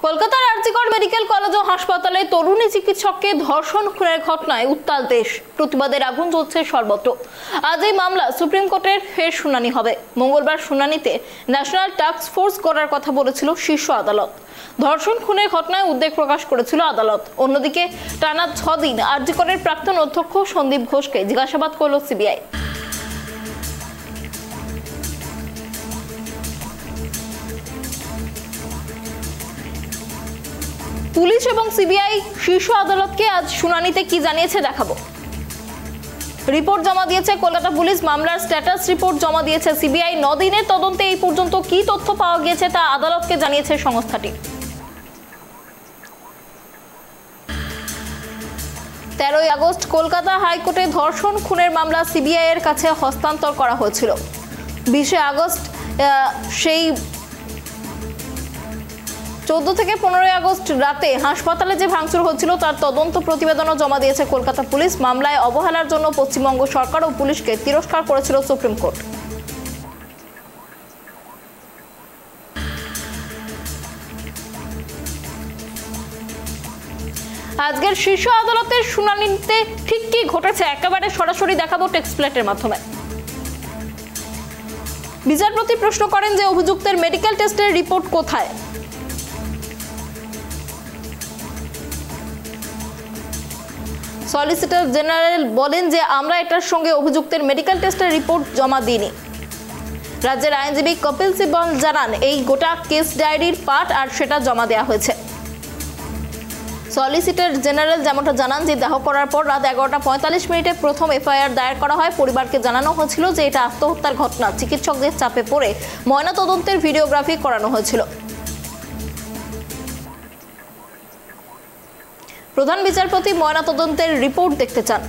কলকাতার RG Kar medical college ও হাসপাতালে তরুণী চিকিৎসককে ধর্ষণ খুনের ঘটনায় উত্তাল দেশ। প্রতিবাদের আগুন জ্বলছে সর্বত্র। আজ এই মামলা সুপ্রিম কোর্টের ফের শুনানি হবে। মঙ্গলবার শুনানিতে ন্যাশনাল টাস্ক ফোর্স করার কথা বলেছিল শীর্ষ আদালত। ধর্ষণ খুনের ঘটনায় উদ্বেগ প্রকাশ করেছিল আদালত। অন্যদিকে টানা 6 দিন আরজিকরের প্রাক্তন অধ্যক্ষ সন্দীপ ঘোষকে জিজ্ঞাসাবাদ করল সিবিআই। পুলিশ এবং সিবিআই শীর্ষ আদালতকে আজ শুনানিতে কি জানিয়েছে দেখাবো। রিপোর্ট জমা দিয়েছে কলকাতা পুলিশ। মামলার স্ট্যাটাস রিপোর্ট জমা দিয়েছে সিবিআই। 9 দিনের তদন্তে এই পর্যন্ত কি তথ্য পাওয়া গিয়েছে তা আদালতকে জানিয়েছে সংস্থাটি। 13 আগস্ট কলকাতা হাইকোর্টে ধর্ষণ খুনের মামলা সিবিআই এর কাছে হস্তান্তর করা হয়েছিল। 20 আগস্ট সেই 14 থেকে 15 আগস্ট রাতে হাসপাতালে যে ভাঙচুর হচ্ছিল তার তদন্ত প্রতিবেদনও জমা দিয়েছে কলকাতা পুলিশ। মামলায় অবহেলার জন্য পশ্চিমবঙ্গ সরকার ও পুলিশকে তিরস্কার করেছিল সুপ্রিম কোর্ট। আজকের শীর্ষ আদালতের শুনানিতে ঠিক কি ঘটেছে একেবারে সরাসরি দেখাবো টেক্সট প্লেটের মাধ্যমে। বিচারপতি প্রশ্ন করেন যে অভিযুক্তের মেডিকেল টেস্টের রিপোর্ট কোথায়। সলিসিটর জেনারেল বলেন যে আমরা এটার সঙ্গে অভিযুক্তের মেডিকেল টেস্টের রিপোর্ট জমা দিইনি। রাজ্যের আইনজীবী কপিল সিব্বল জানান এই গোটা কেস ডায়েরির পার্ট আর সেটা জমা দেওয়া হয়েছে। সলিসিটর জেনারেল যেমনটা জানান যে দাহ করার পর রাত 11:45 প্রথম এফআইআর দায়ের করা হয়। পরিবারকে জানানো হয়েছিল যে এটা আত্মহত্যার ঘটনা। চিকিৎসকদের চাপে পড়ে ময়নাতদন্তের ভিডিওগ্রাফি করানো হয়েছিল। প্রধান বিচারপতি ময়নাতদন্তের রিপোর্ট দেখতে চান।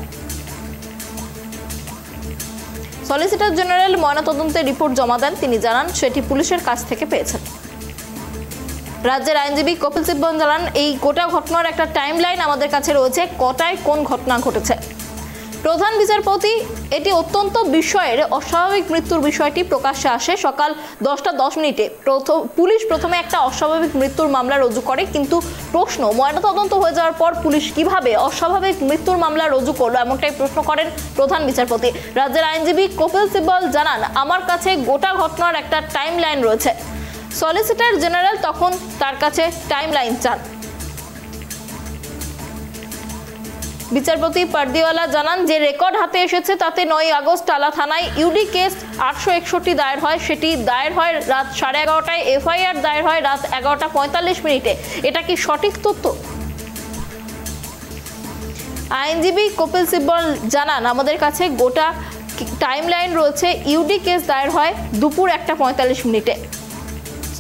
সলিসিটর জেনারেল ময়নাতদন্তের রিপোর্ট জমা দেন। তিনি জানান সেটি পুলিশের কাছ থেকে পেয়েছেন। রাজ্যের আইনজীবী কপিল সিব্বল জানান এই গোটা ঘটনার একটা টাইমলাইন আমাদের কাছে রয়েছে, কটায় কোন ঘটনা ঘটেছে। প্রধান বিচারপতি এটি অত্যন্ত বিস্ময়ের। অস্বাভাবিক মৃত্যুর বিষয়টি প্রকাশ্যে আসে সকাল 10:10। পুলিশ প্রথমে একটা অস্বাভাবিক মৃত্যুর মামলা রুজু করে, কিন্তু প্রশ্ন ময়নাতদন্ত হয়ে যাওয়ার পর পুলিশ কিভাবে অস্বাভাবিক মৃত্যুর মামলা রুজু করলো, এমনটাই প্রশ্ন করেন প্রধান বিচারপতি। রাজ্যের আইনজীবী কপিল সিব্বল জানান আমার কাছে গোটা ঘটনার একটা টাইমলাইন রয়েছে। সলিসিটর জেনারেল তখন তার কাছে টাইমলাইন চান। বিচারপতি পারদিওয়ালা জানান যে রেকর্ড হাতে এসেছে তাতে 9 আগস্ট টালা থানায় ইউডি কেস 861 দায়ের হয়। সেটি দায়ের হয় রাত 11:30টায়। এফআইআর দায়ের হয় রাত 11:45। এটা কি সঠিক তথ্য? আইনজীবী কপিল সিব্বল জানান আমাদের কাছে গোটা টাইমলাইন রয়েছে। ইউডি কেস দায়ের হয় দুপুর 1:45।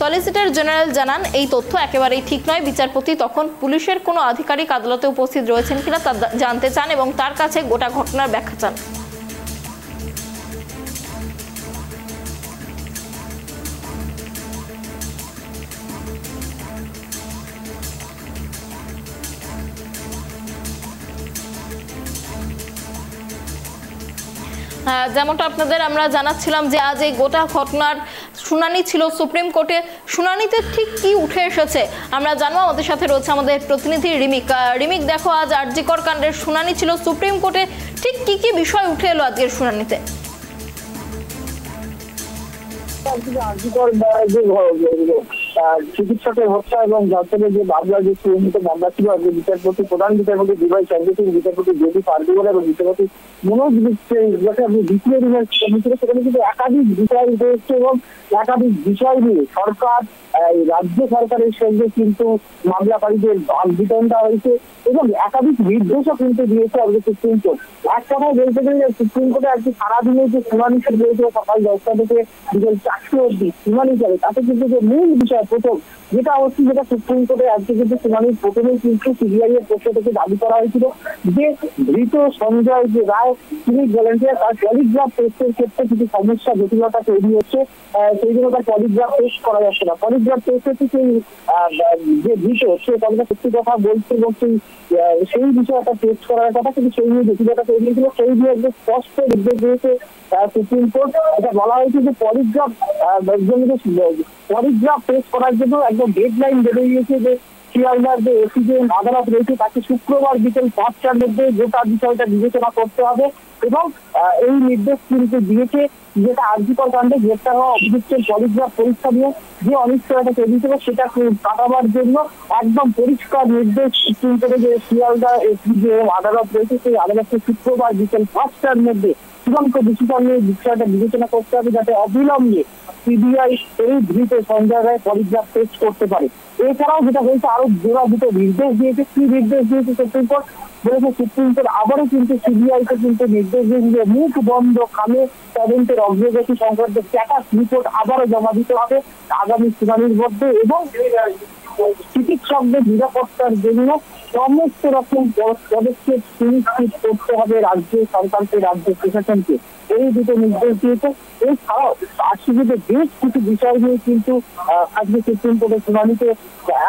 সলিসিটর জেনারেল জানান এই তথ্য একেবারেই ঠিক নয়। বিচারপতি তখন পুলিশের কোনো আধিকারিক আদালতে উপস্থিত রয়েছেন কিনা তা জানতে চান এবং তার কাছে গোটা ঘটনার ব্যাখ্যা চান। যেমনটা আপনাদের আমরা জানাচ্ছিলাম যে আজ এই গোটা ঘটনার শুনানি ছিল সুপ্রিম কোর্টে। শুনানিতে ঠিক কি উঠে এসেছে আমরা জানবো। আমাদের সাথে রয়েছে আমাদের প্রতিনিধি রিমিক। রিমিক, দেখো আজ আরজিকর কাণ্ডের শুনানি ছিল সুপ্রিম কোর্টে, ঠিক কি কি বিষয় উঠে এলো আজকের শুনানিতে? চিকিৎসকের হত্যা এবং যাত্রীদের যে মামলা যে সুনির্মিত মামলা ছিল আজকে বিচারপতি প্রধান বিচারপতি ডিভাই চ্যান্ডিসিং, বিচারপতি জেপি পারদিওয়ালা এবং বিচারপতি মনোজ আপনি দ্বিতীয় দিনের সেখানে কিন্তু একাধিক বিষয় রয়েছে এবং একাধিক বিষয় নিয়ে সরকার রাজ্য সরকারের সঙ্গে কিন্তু মামলাকারীদের ভাগ বিতরণটা হয়েছে এবং একাধিক নির্দেশও কিন্তু দিয়েছে আজকে সুপ্রিম কোর্ট। এক কথায় বলতে গেলে সুপ্রিম কোর্টে আজকে সারাদিনে যে শুনানি রয়েছে সকাল 10টা থেকে বিকেল 4টে অব্দি শুনানি চলে, তাতে কিন্তু যে মূল বিষয় প্রথম যেটা হচ্ছে যেটা সুপ্রিম কোর্টে আজকে কিন্তু শুনানির প্রথমেই কিন্তু সিবিআই এর পক্ষ থেকে দাবি করা হয়েছিল যে ধৃত সঞ্জয় যে রায় তিনি বলেন যে তার পলিগ্রাফ টেস্টের ক্ষেত্রে কিছু সমস্যা জটিলতা তৈরি হচ্ছে, সেই জন্য তার পলিগ্রাফ টেস্ট করা যাচ্ছে না। পলিগ্রাফ টেস্টে সেই যে বিষয় সে কতটা সত্যি কথা বলছে এবং সেই বিষয়টা টেস্ট করার কথা, কিন্তু সেই নিয়ে জটিলতা তৈরি হয়েছিল। সেই নিয়ে একদম স্পষ্ট নির্দেশ দিয়েছে সুপ্রিম কোর্ট। এটা বলা হয়েছে যে পলিগ্রাফ টেস্ট করার জন্য একদম ডেডলাইন বেঁধে দিয়েছে, যে শিয়ালদার যে এসিডিএম আদালত রয়েছে তাকে শুক্রবার বিকেল 5টার মধ্যে গোটা বিষয়টা বিবেচনা করতে হবে। এবং এই নির্দেশ কিন্তু দিয়েছে যেটা আরজিকর কাণ্ডে গ্রেপ্তার হওয়া অভিযুক্তের পলিগ্রাফ পরীক্ষা নিয়ে যে অনিশ্চয়তা তৈরি ছিল সেটা কাটাবার জন্য একদম পরিষ্কার নির্দেশ সুপ্রিম কোর্টে যে শিয়ালদা এসিডিএম আদালত রয়েছে সেই আদালতকে শুক্রবার বিকেল 5টার মধ্যে চূড়ান্ত ডিসিশন নিয়ে বিষয়টা বিবেচনা করতে হবে, যাতে অবিলম্বে সিবিআই এই ধৃত সঞ্জয় রায় পলিগ্রাফ টেস্ট করতে পারে। এছাড়াও যেটা হয়েছে আরো জোড়া দুটো নির্দেশ দিয়েছে। কি নির্দেশ দিয়েছে সুপ্রিম কোর্ট? বলেছে সুপ্রিম কোর্ট আবারও কিন্তু সিবিআই কে কিন্তু নির্দেশ দিয়েছে মুখ বন্ধ খামে তদন্তের অগ্রগতি সংক্রান্ত স্ট্যাটাস রিপোর্ট আবারও জমা দিতে হবে আগামী শুনানির মধ্যে, এবং চিকিৎসকদের নিরাপত্তার জন্য সমস্ত রকম পদক্ষেপ সুনিশ্চিত করতে হবে রাজ্য সরকারকে, রাজ্য প্রশাসনকে। এই দুটো নির্দেশ দিয়েছে। এছাড়াও আর্সিবিতে বেশ কিছু বিষয় নিয়ে কিন্তু আজকে সুপ্রিম কোর্টের শুনানিতে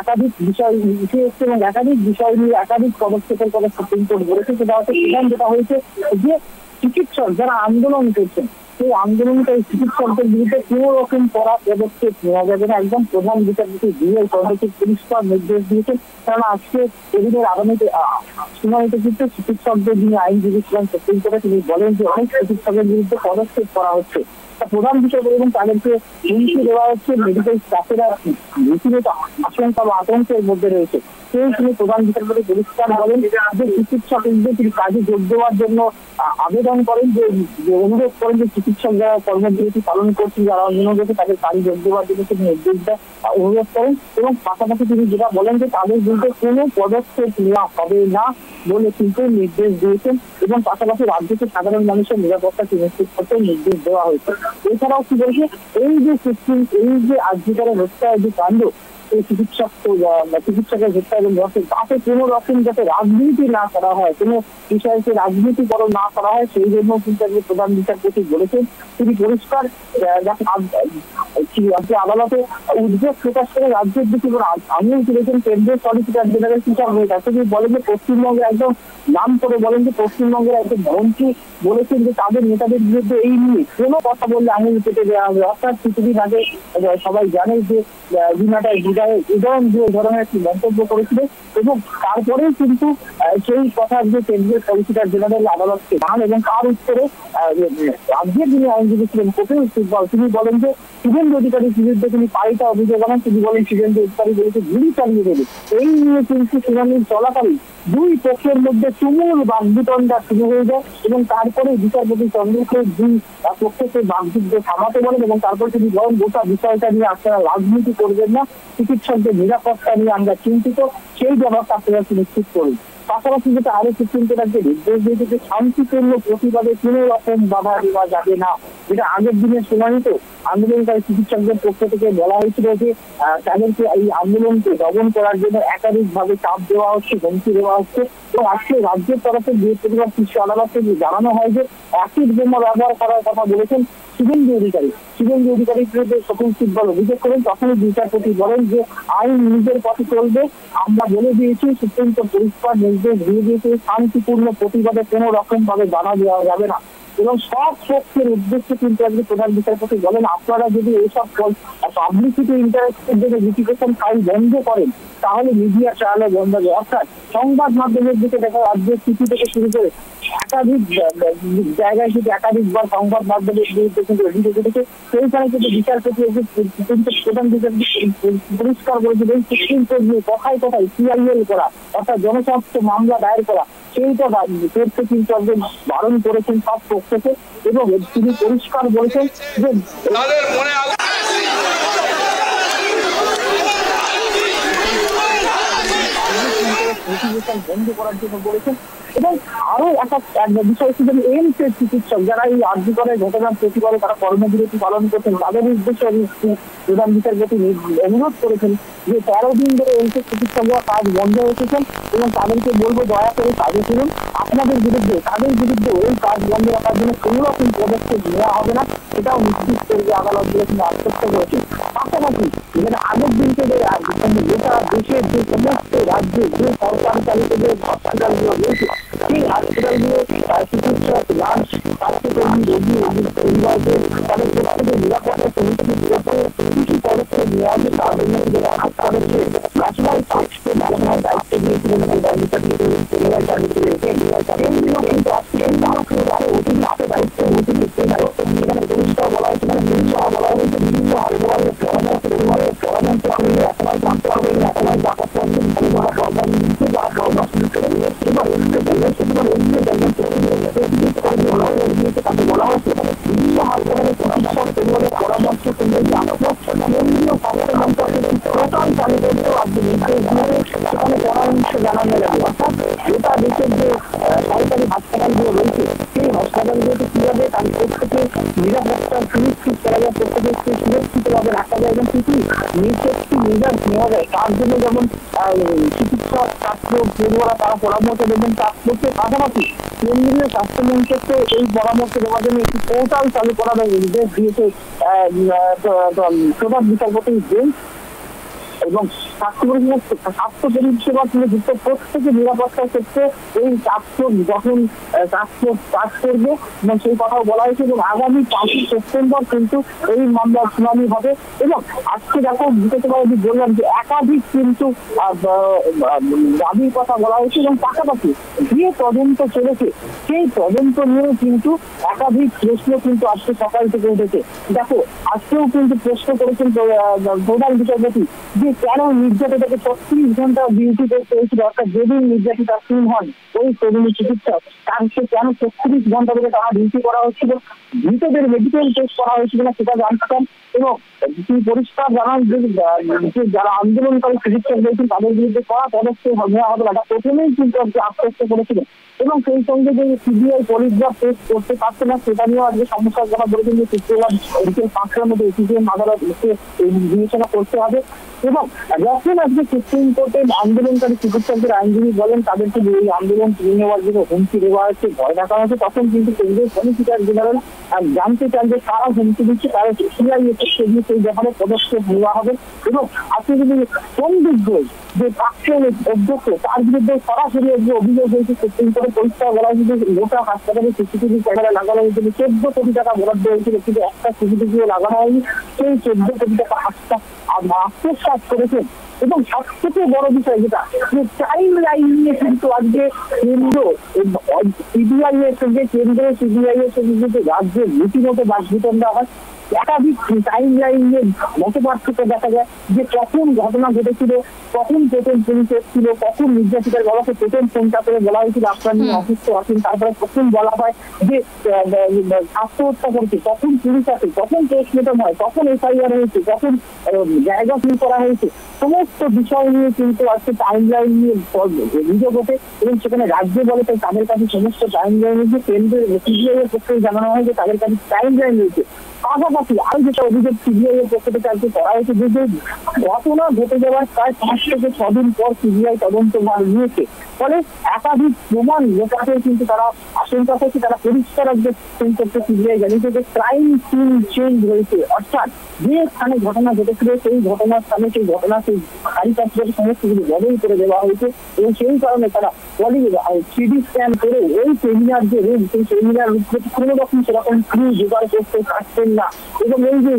একাধিক বিষয় উঠে এসছে এবং একাধিক বিষয় নিয়ে একাধিক পদক্ষেপের কথা সুপ্রিম কোর্ট বলেছে। সেটা হচ্ছে প্রধান যেটা হয়েছে যে চিকিৎসক যারা আন্দোলন করছেন সেই আন্দোলনকারী চিকিৎসকদের বিরুদ্ধে কোনো রকম কড়া পদক্ষেপ নেওয়া যাবে না। একদম প্রধান বিচারপতি দিয়ে সর্বোচ্চ পরিষ্কার নির্দেশ দিয়েছেন। কারণ আজকে এদিনের আগামীতে শুনানিতে কিন্তু চিকিৎসকদের যিনি আইনজীবী ছিলেন সুপ্রিম কোর্টে তিনি বলেন যে অনেক চিকিৎসকের বিরুদ্ধে পদক্ষেপ করা হচ্ছে। প্রধান বিষয় এবং তাদেরকে হুমকি দেওয়া হচ্ছে, মেডিকেল স্টাফেরা রীতিমত আশঙ্কা বা আতঙ্কের মধ্যে রয়েছে। সেই তিনি প্রধান বিচারপতি পরিষ্কার বলেন যে চিকিৎসকদের তিনি কাজে যোগ দেওয়ার জন্য আবেদন করেন, যে অনুরোধ করেন যে চিকিৎসক যারা কর্মবিরতি পালন করছেন, যারা অনুরোধ তাদের কাজে যোগ দেওয়ার জন্য তিনি নির্দেশ দেয় অনুরোধ করেন। এবং পাশাপাশি তিনি যেটা বলেন যে তাদের বিরুদ্ধে কোনো পদক্ষেপ নেওয়া হবে না বলে কিন্তু নির্দেশ দিয়েছেন। এবং পাশাপাশি রাজ্যকে সাধারণ মানুষের নিরাপত্তা সুনিশ্চিত করতে নির্দেশ দেওয়া হয়েছে। এছাড়াও কি বলছে, এই যে আর্জিকরের হত্যার যে কাণ্ড, এই চিকিৎসকের হত্যা এবং ধর্ষণ, তাতে কোনো রকম যাতে রাজনীতি না করা হয়, কোনো বিষয়কে রাজনীতিকরণ না করা হয়, সেই জন্য কিন্তু প্রধান বিচারপতি বলেছেন। তিনি পরিষ্কার আদালতে উদ্বেগ প্রকাশ করে রাজ্যের দিকে আঙুল তুলেছেন কেন্দ্রীয় সলিসিটর জেনারেল তুষার মেহতা। তিনি বলেন যে পশ্চিমবঙ্গে একদম নাম করে বলেন যে পশ্চিমবঙ্গের একজন মন্ত্রী বলেছেন যে তাদের নেতাদের বিরুদ্ধে এই নিয়ে কোনো কথা বললে আঙুল কেটে দেওয়া হবে। অর্থাৎ কিছুদিন আগে সবাই জানে যে বিনাটার উদাহরণ দিয়ে ধরনের একটি মন্তব্য করেছিল এবং তারপরেই কিন্তু সেই কথা যে কেন্দ্রীয় সলিসিটর জেনারেল আদালতকে জানান এবং তার উত্তরে রাজ্যের যিনি আইনজীবী ছিলেন কপিল সিব্বল তিনি বলেন যে শুভেন্দু অধিকারীর বিরুদ্ধে তিনি পাল্টা অভিযোগ আনেন। তিনি বলেন শুভেন্দু অধিকারী বলেছে গুলি চালিয়ে দেবে। এই নিয়ে কিন্তু শুনানির চলাকালীন দুই পক্ষের মধ্যে তুমুল বাকবিতণ্ডা শুরু হয়ে যায় এবং তারপরে বিচারপতি চন্দ্রচূড় দুই পক্ষকে বাকযুদ্ধ থামাতে বলেন এবং তারপরে তিনি বলেন গোটা বিষয়টা নিয়ে আপনারা রাজনীতি করবেন না, চিকিৎসকদের নিরাপত্তা নিয়ে আমরা চিন্তিত, সেই জবাবটা আপনারা সুনিশ্চিত করুন। পাশাপাশি যেটা আরো সুপ্রিম কোর্ট একটা নির্দেশ দিয়েছে যে শান্তিপূর্ণ প্রতিবাদে কোনো রকম বাধা দেওয়া যাবে না। যেটা আগের দিনের শুনানিতে আন্দোলনকারী চিকিৎসকদের পক্ষ থেকে বলা হয়েছিল যে তাদেরকে এই আন্দোলনকে দমন করার জন্য একাধিকভাবে চাপ দেওয়া হচ্ছে, হুমকি দেওয়া হচ্ছে। এবং আজকে রাজ্যের তরফে বৃহস্পতিবার শীর্ষ আদালতে জানানো হয় যে অ্যাসিড বোমা ব্যবহার করার কথা বলেছেন শুভেন্দু অধিকারীর বিরুদ্ধে কপিল সিব্বল অভিযোগ করেন। তখনই বিচারপতি বলেন যে আইন নিজের পথে চলবে, আমরা বলে দিয়েছি, সুপ্রিম কোর্ট পরিষ্কার নির্দেশ দিয়ে দিয়েছে শান্তিপূর্ণ প্রতিবাদে কোনো রকম ভাবে বাধা দেওয়া যাবে না। এবং সব পক্ষের উদ্দেশ্যে কিন্তু আজকে প্রধান বিচারপতি বলেন আপনারা যদি এইসব পাবলিসিটি ইন্টারেস্টের জন্য লিটিগেশন ফাইল বন্ধ করেন তাহলে মিডিয়া ট্রায়ালও বন্ধ হবে। অর্থাৎ সংবাদ মাধ্যমের দিকে দেখা রাজ্যের সিটি থেকে শুরু করে একাধিক জায়গায় কিন্তু একাধিকবার সংবাদ মাধ্যমের বিরুদ্ধে কিন্তু অভিযোগ উঠেছে। সেইখানে কিন্তু বিচারপতি প্রধান বিচারপতি পরিষ্কার করেছিল এই সুপ্রিম কোর্ট নিয়ে কথায় কথায় সিআইএল করা অর্থাৎ জনস্বার্থ মামলা দায়ের করা সেইটা করতে কিন্তু একজন বারণ করেছেন সব পক্ষকে এবং তিনি পরিষ্কার বলেছেন যে বন্ধ করার জন্য বলেছেন এবং আরো একটা বিষয় হচ্ছে যে এইমস এর চিকিৎসক যারা এই আরজি করে ঘটনার প্রতিবাদে তারা কর্মবিরতি পালন করছেন, তাদের উদ্দেশ্যে প্রধান বিচারপতি অনুরোধ করেছেন যে 13 দিন ধরে এইমস এর চিকিৎসকরা কাজ বন্ধ রেখেছেন এবং তাদেরকে বলবো দয়া করে কাজে ফিরুন। আপনাদের বিরুদ্ধে তাদের বিরুদ্ধে এই কাজ বন্ধ রাখার জন্য কোনো রকম পদক্ষেপ নেওয়া হবে না, সেটাও নিশ্চিত করবে আদালত বলে তিনি আশ্বস্ত করেছেন। পাশাপাশি যেটা আগের দিনকে গোটা দেশের যে সমস্ত রাজ্যে যে সরকারি চালিত যে হসপিটালগুলো রয়েছে সেই হসপিটালগুলো চিকিৎসক, নার্স, স্বাস্থ্যকর্মী, রোগী, পরিবারদের তাদের প্রত্যেকের নিরাপত্তা সুনিশ্চিত করতে কিছু পদক্ষেপ নেওয়া হবে তার জন্য যেটা হাসপাতালের ন্যাশনাল টাস্কফোর্স চালানোর দায়িত্ব দিয়েছিলেন কিন্তু আজকে অতিরিক্ত হাতে দায়িত্ব অতিরিক্ত দায়িত্ব নিয়ে এখানে পরিষ্কার বলা হয়েছে, মানে পরিষ্কার বলা হয়েছে বিভিন্ন হাসপাতালের পরামর্শ করে এখন জানতে হবে এখন বলা হচ্ছে বিভিন্ন হাসপাতালের পরামর্শ পরামর্শ সেখানে পরামর্শ জানানো যাবে। অর্থাৎ গোটা দেশের যে সরকারি হাসপাতালগুলো রয়েছে সেই হাসপাতালগুলোতে কিভাবে তাদের প্রত্যেকে নিরাপত্তা সুনিশ্চিত করা যায়, প্রত্যেকে সুরক্ষিতভাবে রাখা যায় এবং কিছু নির্দিষ্ট মেজার্স নেওয়া যায় তার জন্য যেমন চিকিৎসক, ছাত্র, পড়ুয়ারা তারা পরামর্শ দেবেন কাজ করতে। পাশাপাশি কেন্দ্রীয় স্বাস্থ্য মন্ত্রককে এই পরামর্শ দেওয়ার জন্য একটি পোর্টাল চালু করার নির্দেশ দিয়েছে প্রধান বিচারপতি বেঞ্চ এবং স্বাস্থ্য পরিষেবা যুক্ত প্রত্যেকে নিরাপত্তার ক্ষেত্রে এই টাস্কফোর্স গঠন টাস্কফোর্স কাজ করবে এবং সেই কথাও বলা হয়েছে এবং আগামী 5 সেপ্টেম্বর কিন্তু এই মামলার শুনানি হবে। এবং আজকে দেখো বিশেষভাবে বললাম যে একাধিক কিন্তু দাবির কথা বলা হয়েছে এবং পাশাপাশি যে তদন্ত চলেছে সেই তদন্ত নিয়েও কিন্তু একাধিক প্রশ্ন কিন্তু আজকে সকাল থেকে উঠেছে। দেখো আজকেও কিন্তু প্রশ্ন করেছেন প্রধান বিচারপতি যে কেন নির্যাতিতাকে 36 ঘন্টা ডিউটি করতে হয়েছিল, অর্থাৎ যেদিন নির্যাতিতা খুন হন ওই তরুণী চিকিৎসক তাকে কেন 36 ঘন্টা ধরে তারা ডিউটি করা হচ্ছিল, মৃতদের মেডিকেল টেস্ট করা হয়েছিল না সেটা জানতাম। এবং তিনি পরিষ্কার জানান যে যারা আন্দোলনকারী চিকিৎসক রয়েছেন তাদের বিরুদ্ধে কড়া পদক্ষেপ নেওয়া হবে না, প্রথমেই কিন্তু আশ্বস্ত করেছিলেন। এবং সেই সঙ্গে যে সিবিআই পলিগ্রাফ টেস্ট করতে পারছে না সেটা নিয়েও আজকে সমস্যার কথা বলেছেন যে শুক্রবার বিকেল 5টার মধ্যে এসিজিএম আদালত এসে বিবেচনা করতে হবে। এবং যখন আজকে সুপ্রিম কোর্টের আন্দোলনকারী চিকিৎসকদের আইনজীবী বলেন তাদেরকে এই আন্দোলন তুলে নেওয়ার জন্য হুমকি দেওয়া হচ্ছে, ভয় দেখানো হচ্ছে, তখন কিন্তু কেন্দ্রীয় সলিসিটর জেনারেল জানতে চান যে তারা হুমকি দিচ্ছে তারা সিবিআই সেই ব্যাপারে পদক্ষেপ নেওয়া হবে। এবং আজকে যদি সন্দিগ্ধ যে প্রাক্তন অধ্যক্ষ তার বিরুদ্ধে সরাসরি অভিযোগ হয়েছে সুপ্রিম কোর্টে পরিষ্কার বলা হয়েছে যে গোটা হাসপাতালে সিসিটিভি ক্যামেরা লাগানো হয়েছিল, 14 কোটি টাকা বরাদ্দ হয়েছিল কিন্তু একটা সিসিটিভিও লাগানো হয়নি, সেই 14 কোটি টাকা আত্মসাৎ করেছেন। এবং সবথেকে বড় বিষয় যেটা যে টাইম লাইন নিয়ে কিন্তু আজকে কেন্দ্র সিবিআই এর সঙ্গে সিবিআই এর সঙ্গে কিন্তু রাজ্যের রীতিমতো বাকবিতণ্ডা হয়। একাধিক টাইম লাইন নিয়ে মত পার্থক্য দেখা যায় যে কখন ঘটনা ঘটেছিল, কখন প্রথম পুলিশ এসেছিল, কখন নির্যাতিতার বাবাকে প্রথম ফোনটা করে বলা হয়েছিল আপনার নিয়ে অসুস্থ আছেন, তারপরে কখন বলা হয় যে আত্মহত্যা করেছে, কখন পুলিশ আসে, কখন পোস্টমর্টম হয়, কখন এফআইআর হয়েছে, কখন জায়গা ফিল করা হয়েছে, সমস্ত বিষয় নিয়ে কিন্তু আজকে টাইম লাইন নিয়ে অভিযোগ ওঠে। এবং সেখানে রাজ্য বলে তাই তাদের কাছে সমস্ত টাইম লাইন রয়েছে, কেন্দ্রের সিবিআই এর পক্ষে জানানো হয় যে তাদের কাছে টাইম লাইন রয়েছে। পাশাপাশি আরো যেটা অভিযোগ সিবিআই এর পক্ষ থেকে আজকে করা হয়েছে যে ঘটনা ঘটে যাওয়ার প্রায় 5 থেকে 6 দিন পর সিবিআই তদন্ত নিয়েছে, ফলে একাধিক প্রমাণ লোকাতে কিন্তু তারা আশঙ্কা করছে, তারা পরিষ্কার আজকে করতে সিবিআই জানিয়েছে যে ক্রাইম সিন চেঞ্জ হয়েছে, অর্থাৎ যে স্থানে ঘটনা ঘটেছিল সেই ঘটনার স্থানে সেই ঘটনা সেই কারিপাত্রের সমস্ত কিছু বদল করে দেওয়া হয়েছে। এবং সেই কারণে তারা বলি 3D স্ক্যান করে ওই সেমিনার যে রুম সেই সেমিনার কোনো রকম সেরকম ক্রু জোগাড় করতে পারছেন না। এবং এই যে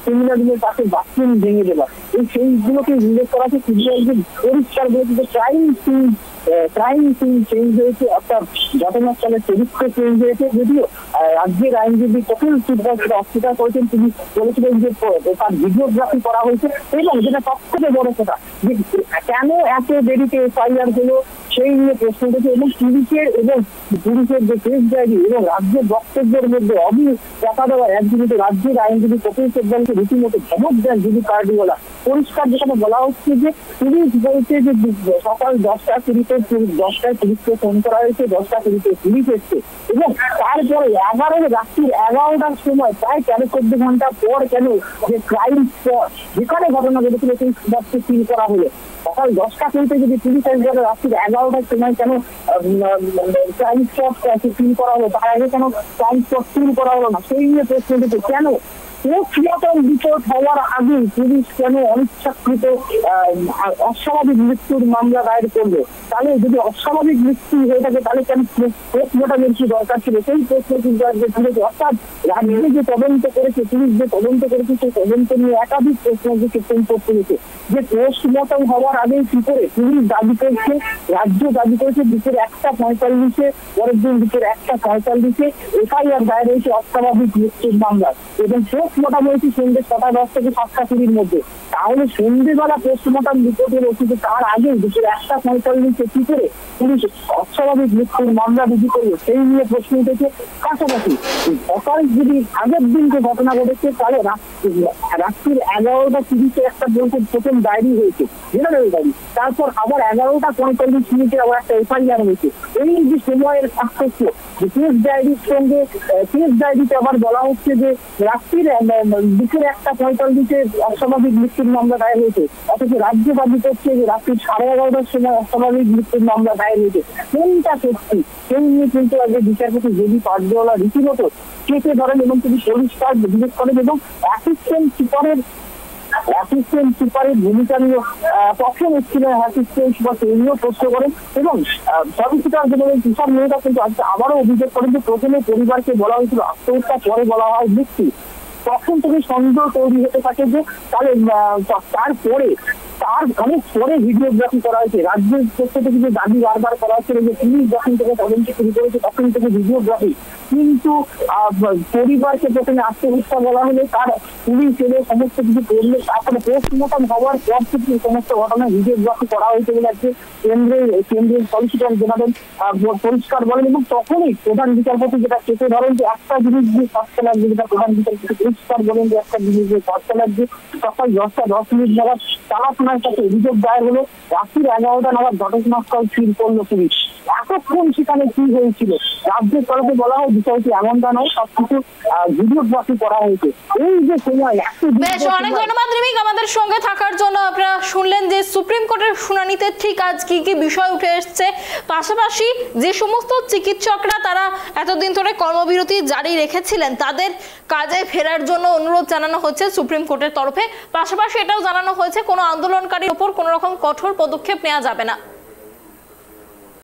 সেমিনার রুমের পাশে বাথরুম ভেঙে দেওয়া এই সেইগুলোকে উল্লেখ করা হচ্ছে সিবিআই যে পরিষ্কার বলেছে যে ক্রাইম সিন চেঞ্জ হয়েছে, অর্থাৎ ঘটনাস্থলের চরিত্র চেঞ্জ হয়েছে। যদিও রাজ্যের আইনজীবী কপিল সিব্বল সেটা অস্বীকার করেছেন, তিনি বলেছিলেন যে তার ভিডিওগ্রাফি করা হয়েছে। এবং যেটা সবথেকে বড় কথা যে কেন এত দেরিতে এফআইআর হলো সেই নিয়ে প্রশ্ন উঠেছে। এবং পুলিশের যে কেস ডায়েরি এবং রাজ্যের বক্তব্যের মধ্যে কথা দেওয়ার একদিকে রাজ্যের আইনজীবী কপিল সিব্বলকে রীতিমতো ধমক দেন জিবি কার্ডিওয়ালা। পরিষ্কার যেখানে বলা হচ্ছে যে পুলিশ বলছে যে সকাল 10টা 20 10টায় পুলিশকে ফোন করা হয়েছে, 10টা পুলিশে পুলিশ এসছে এবং তারপরে রাত্রির 11টার সময় প্রায় 13-14 ঘন্টা পর কেন যে ক্রাইম স্পট যেখানে ঘটনা ঘটেছিল সেই স্পটকে সিল করা হলো। সকাল 10টা থেকে যদি পুলিশ আসবে রাত্রির 11টার সময় কেন ক্রাইম স্পট সিল করা হলো, তার আগে কেন ক্রাইম স্পট সিল করা হলো না, সেই নিয়ে প্রশ্ন উঠেছে। কেন পোস্টমর্টম রিপোর্ট হওয়ার আগে পুলিশ কেন অনিচ্ছাকৃত অস্বাভাবিক মৃত্যুর মামলা দায়ের করলো? তাহলে যদি অস্বাভাবিক মৃত্যু হয়ে থাকে তাহলে কেন পোস্টমর্টমের কি দরকার ছিল, সেই প্রশ্ন কিন্তু আজকে তুলেছে। অর্থাৎ রাজ্যে যে তদন্ত করেছে, পুলিশ যে তদন্ত করেছে, সেই তদন্ত নিয়ে একাধিক প্রশ্ন সুপ্রিম কোর্ট তুলেছে যে পোস্টমর্টম হওয়ার আগেই কি করে পুলিশ দাবি করছে, রাজ্য দাবি করেছে দুপুর 1:45, পরের দিন দুপুর 1:45 এফআইআর দায়ের হয়েছে অস্বাভাবিক মৃত্যুর মামলা এবং পোস্টমর্টম হয়েছে সন্ধ্যে 6টা 10 থেকে 7টা মধ্যে। তাহলে সন্ধ্যেবেলা পোস্টমর্টম রিপোর্টের রয়েছে, তার আগে দুপুর 1:45 কি করে পুলিশ অস্বাভাবিক মৃত্যুর মামলা রুজু করলো, সেই নিয়ে প্রশ্ন উঠেছে। পাশাপাশি সকাল যদি আগের দিন যে ঘটনা ঘটেছে তাহলে রাত্রির 11:30 একটা বলতে প্রথম ডায়েরি হয়েছে, জেনারেল ডায়েরি, তারপর আবার 11:45 আবার একটা এফআইআর হয়েছে। এই যে সময়ের পার্থক্য, কেস ডায়েরির সঙ্গে কেস ডায়েরিতে আবার বলা হচ্ছে যে রাত্রির দুপুর 1:45 অস্বাভাবিক মৃত্যুর মামলা দায়ের হয়েছে, অথচ রাজ্য দাবি করছে যে রাত্রি 11:30টার সময় অস্বাভাবিক মৃত্যুর মামলা দায়ের হয়েছে। কোনটা সত্যি সেই নিয়ে কিন্তু আজকে বিচারপতি জেবি পাটদেওয়ালা রীতিমতো চেপে ধরেন এবং তিনি পরিষ্কার বিবেক করেন এবং অ্যাসিস্ট্যান্ট সুপারের ভূমিকা নিয়ে পক্ষে নিচ্ছিলেন অ্যাসিস্ট্যান্ট সুপার, সেই নিয়েও প্রশ্ন করেন এবং সলিসিটর জেনারেল তুষার মেহতা কিন্তু আজকে আবারও অভিযোগ করেন যে প্রথমে পরিবারকে বলা হয়েছিল আত্মহত্যা, পরে বলা হয় মৃত্যু। তখন থেকে সন্দেহ তৈরি হতে থাকে যে তাহলে তার অনেক পরে ভিডিওগ্রাফি করা হয়েছে। রাজ্যের পক্ষ থেকে যে দাবি বারবার করা হচ্ছিল যে পুলিশ যখন থেকে তদন্ত শুরু করেছে তখন থেকে ভিডিওগ্রাফি, কিন্তু পরিবারকে প্রথমে আত্মহত্যা বলা হলে তার পুলিশ এলে সমস্ত কিছু করলে তারপরে পোস্টমর্টম হওয়ার পর থেকে সমস্ত ঘটনায় ভিডিওগ্রাফি করা হয়েছে বলে আজকে কেন্দ্রের সলিসিটর জেনারেল পরিষ্কার বলেন। এবং তখনই প্রধান বিচারপতি যেটা চেপে ধরেন যে একটা জিনিস দিয়ে সস্তা লাগবে, যেটা প্রধান বিচারপতি পরিষ্কার বলেন যে একটা জিনিস দিয়ে সস্তা লাগবে। সকাল 10:10 নাগাদ তারা থানার কাছে অভিযোগ দায়ের হলো, রাত্রির 11টা নাগাদ ঘটনাস্থল সিল করলো পুলিশ। এতক্ষণ সেখানে কি হয়েছিল রাজ্যের তরফে বলা হয় বিষয়টি এমনটা নয়, সবকিছু ভিডিওগ্রাফি করা হয়েছে। এই যে সময় বেশ, অনেক ধন্যবাদ রিমিক আমাদের সঙ্গে থাকার জন্য। আপনারা শুনলেন যে সুপ্রিম কোর্টের শুনানিতে ঠিক আজ কি কি বিষয় উঠে এসছে, পাশাপাশি যে সমস্ত চিকিৎসকরা তারা এতদিন ধরে কর্মবিরতি জারি রেখেছিলেন তাদের কাজে ফেরার জন্য অনুরোধ জানানো হচ্ছে সুপ্রিম কোর্টের তরফে। পাশাপাশি এটাও জানানো হয়েছে কোনো আন্দোলনকারীর উপর কোনো রকম কঠোর পদক্ষেপ নেওয়া যাবে না।